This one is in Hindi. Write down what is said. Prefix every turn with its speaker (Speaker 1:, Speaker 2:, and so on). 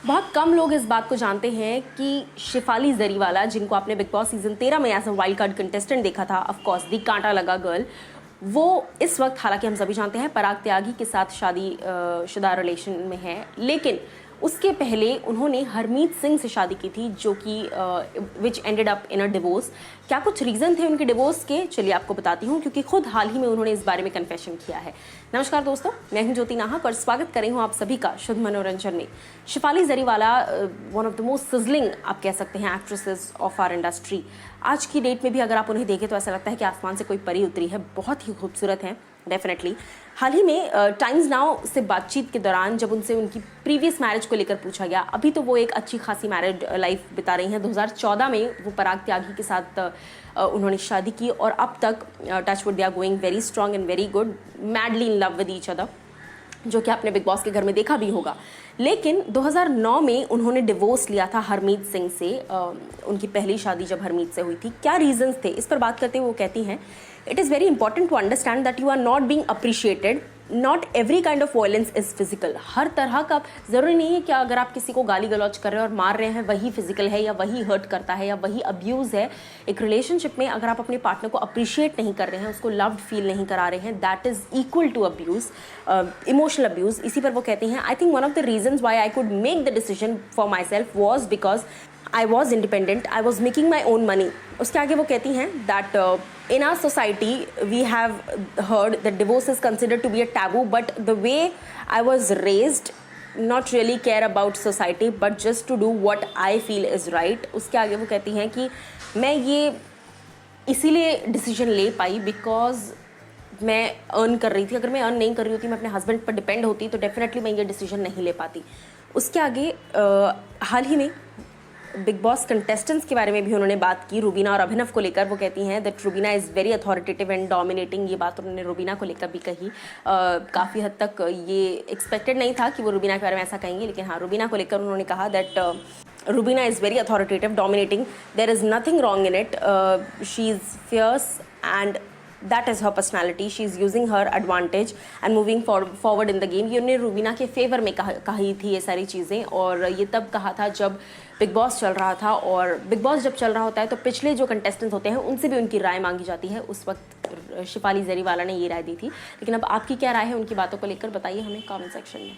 Speaker 1: बहुत कम लोग इस बात को जानते हैं कि शिफाली जरीवाला, जिनको आपने बिग बॉस सीजन 13 में as a wild card contestant देखा था, ऑफ कोर्स दी कांटा लगा गर्ल, वो इस वक्त, हालांकि हम सभी जानते हैं, पराग त्यागी के साथ शादीशुदा रिलेशन में है, लेकिन उसके पहले उन्होंने हरमीत सिंह से शादी की थी, जो कि विच ended up in a divorce. क्या कुछ रीज़न थे उनके डिवोर्स के, चलिए आपको बताती हूँ, क्योंकि खुद हाल ही में उन्होंने इस बारे में कन्फेशन किया है। नमस्कार दोस्तों, मैं हूं ज्योति नाहक और स्वागत कर रही हूँ आप सभी का शुद्ध मनोरंजन में। Shefali Jariwala one of the most sizzling, आप कह सकते हैं, एक्ट्रेसेस ऑफ आर इंडस्ट्री। आज की डेट में भी अगर आप उन्हें देखें तो ऐसा लगता है कि आसमान से कोई परी उतरी है, बहुत ही खूबसूरत हैं डेफिनेटली। हाल ही में टाइम्स नाउ से बातचीत के दौरान जब उनसे उनकी प्रीवियस मैरिज को लेकर पूछा गया, अभी तो वो एक अच्छी खासी मैरिड लाइफ बिता रही हैं। 2014 में वो पराग त्यागी के साथ उन्होंने शादी की और अब तक touchwood they are going very strong and very good, madly in love with each other, जो कि आपने बिग बॉस के घर में देखा भी होगा। लेकिन 2009 में उन्होंने डिवोर्स लिया था हरमीत सिंह से। उनकी पहली शादी जब हरमीत से हुई थी, क्या रीजंस थे, इस पर बात करते हुए वो कहती हैं, it is very important to understand that you are not being appreciated, not every kind of violence is physical. हर तरह का ज़रूरी नहीं है कि अगर आप किसी को गाली गलौज कर रहे हैं और मार रहे हैं वही फिजिकल है या वही हर्ट करता है या वही अब्यूज़ है। एक रिलेशनशिप में अगर आप अपने पार्टनर को अप्रिशिएट नहीं कर रहे हैं, उसको लव्ड फील नहीं करा रहे हैं, that is equal to abuse, emotional abuse. इसी पर वो कहती हैं, I think one of the reasons why I could make the decision for myself was because I was independent, I was making my own money. उसके आगे वो कहती हैं that in our society we have heard that divorce is considered to be a taboo, but the way I was raised, not really care about society but just to do what I feel is right. उसके आगे वो कहती हैं कि मैं ये इसीलिए डिसीजन ले पाई बिकॉज मैं अर्न कर रही थी। अगर मैं अर्न नहीं कर रही होती, मैं अपने हस्बैंड पर डिपेंड होती, तो डेफिनेटली मैं ये डिसीजन नहीं ले पाती। उसके आगे हाल ही में बिग बॉस कंटेस्टेंट्स के बारे में भी उन्होंने बात की, रुबीना और अभिनव को लेकर। वो कहती हैं that Rubina is very authoritative and dominating. ये बात उन्होंने रुबीना को लेकर भी कही। काफ़ी हद तक ये एक्सपेक्टेड नहीं था कि वो रुबीना के बारे में ऐसा कहेंगे, लेकिन हाँ, रुबीना को लेकर उन्होंने कहा that Rubina is very authoritative, dominating, there is nothing wrong in it, she is fierce and that is her personality, she is using her advantage and moving forward in the game। ये उन्होंने रुबीना के फेवर में कही थी ये सारी चीज़ें, और ये तब कहा था जब बिग बॉस चल रहा था। और बिग बॉस जब चल रहा होता है तो पिछले जो कंटेस्टेंट्स होते हैं उनसे भी उनकी राय मांगी जाती है। उस वक्त शिफाली जरीवाला ने ये राय दी थी, लेकिन अब आपकी क्या राय है उनकी बातों को लेकर, बताइए हमें कमेंट सेक्शन में।